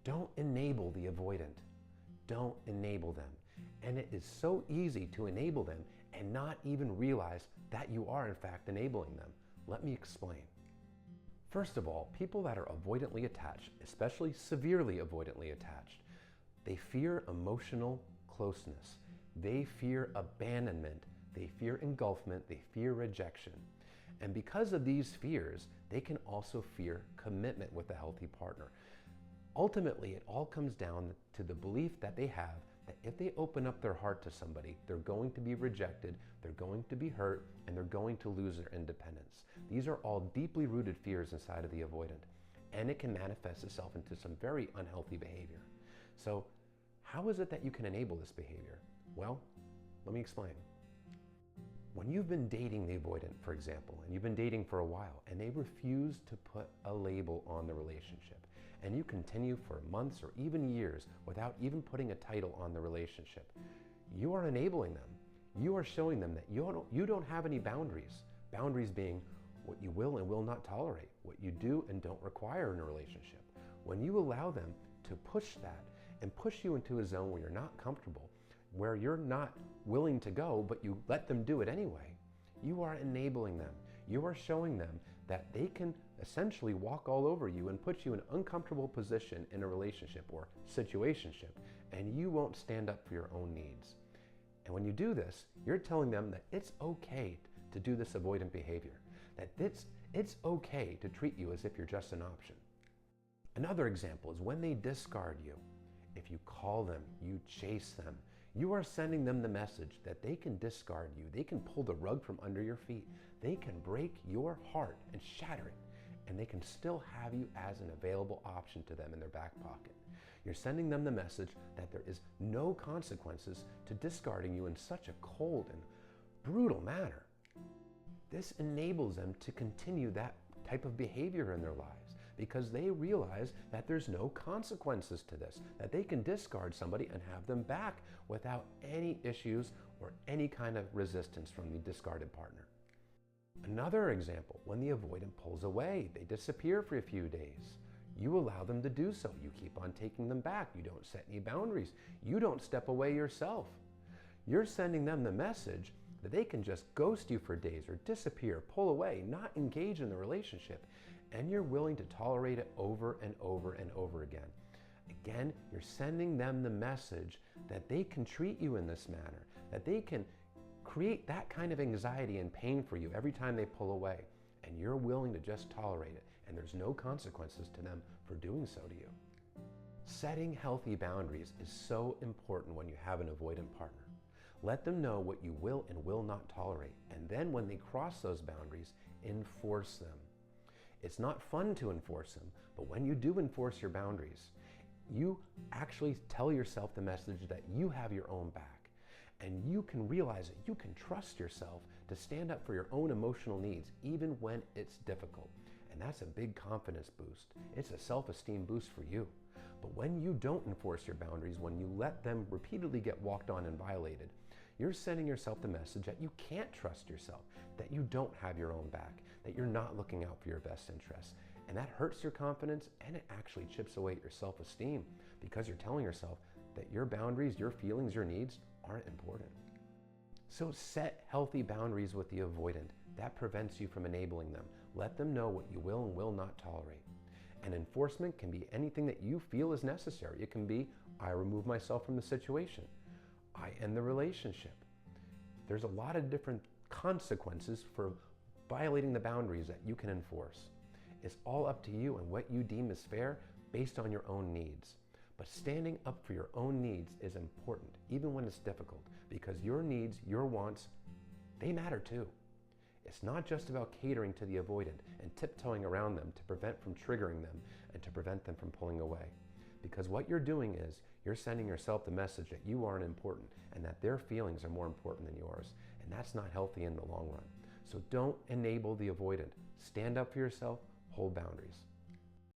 Don't enable the avoidant. Don't enable them. And it is so easy to enable them and not even realize that you are in fact enabling them. Let me explain. First of all, people that are avoidantly attached, especially severely avoidantly attached, they fear emotional closeness. They fear abandonment. They fear engulfment. They fear rejection. And because of these fears, they can also fear commitment with a healthy partner. Ultimately, it all comes down to the belief that they have that if they open up their heart to somebody, they're going to be rejected, they're going to be hurt, and they're going to lose their independence. These are all deeply rooted fears inside of the avoidant, and it can manifest itself into some very unhealthy behavior. So, how is it that you can enable this behavior? Well, let me explain. When you've been dating the avoidant, for example, and you've been dating for a while, and they refuse to put a label on the relationship, and you continue for months or even years without even putting a title on the relationship, you are enabling them. You are showing them that you don't have any boundaries. Boundaries being what you will and will not tolerate, what you do and don't require in a relationship. When you allow them to push that and push you into a zone where you're not comfortable, where you're not willing to go, but you let them do it anyway, you are enabling them. You are showing them that they can essentially walk all over you and put you in an uncomfortable position in a relationship or situationship, and you won't stand up for your own needs. And when you do this, you're telling them that it's okay to do this avoidant behavior, that it's okay to treat you as if you're just an option. Another example is when they discard you. If you call them, you chase them, you are sending them the message that they can discard you. They can pull the rug from under your feet. They can break your heart and shatter it, and they can still have you as an available option to them in their back pocket. You're sending them the message that there is no consequences to discarding you in such a cold and brutal manner. This enables them to continue that type of behavior in their lives because they realize that there's no consequences to this, that they can discard somebody and have them back without any issues or any kind of resistance from the discarded partner. Another example, when the avoidant pulls away, they disappear for a few days. You allow them to do so. You keep on taking them back. You don't set any boundaries. You don't step away yourself. You're sending them the message that they can just ghost you for days or disappear, pull away, not engage in the relationship, and you're willing to tolerate it over and over and over again. Again, you're sending them the message that they can treat you in this manner, that they can create that kind of anxiety and pain for you every time they pull away, and you're willing to just tolerate it, and there's no consequences to them for doing so to you. Setting healthy boundaries is so important when you have an avoidant partner. Let them know what you will and will not tolerate, and then when they cross those boundaries, enforce them. It's not fun to enforce them, but when you do enforce your boundaries, you actually tell yourself the message that you have your own back, and you can realize that you can trust yourself to stand up for your own emotional needs, even when it's difficult. And that's a big confidence boost. It's a self-esteem boost for you. But when you don't enforce your boundaries, when you let them repeatedly get walked on and violated, you're sending yourself the message that you can't trust yourself, that you don't have your own back, that you're not looking out for your best interests. And that hurts your confidence, and it actually chips away at your self-esteem because you're telling yourself that your boundaries, your feelings, your needs aren't important. So set healthy boundaries with the avoidant. That prevents you from enabling them. Let them know what you will and will not tolerate. And enforcement can be anything that you feel is necessary. It can be, I remove myself from the situation. I end the relationship. There's a lot of different consequences for violating the boundaries that you can enforce. It's all up to you and what you deem is fair based on your own needs. But standing up for your own needs is important, even when it's difficult, because your needs, your wants, they matter too. It's not just about catering to the avoidant and tiptoeing around them to prevent from triggering them and to prevent them from pulling away. Because what you're doing is you're sending yourself the message that you aren't important and that their feelings are more important than yours. And that's not healthy in the long run. So don't enable the avoidant. Stand up for yourself, hold boundaries.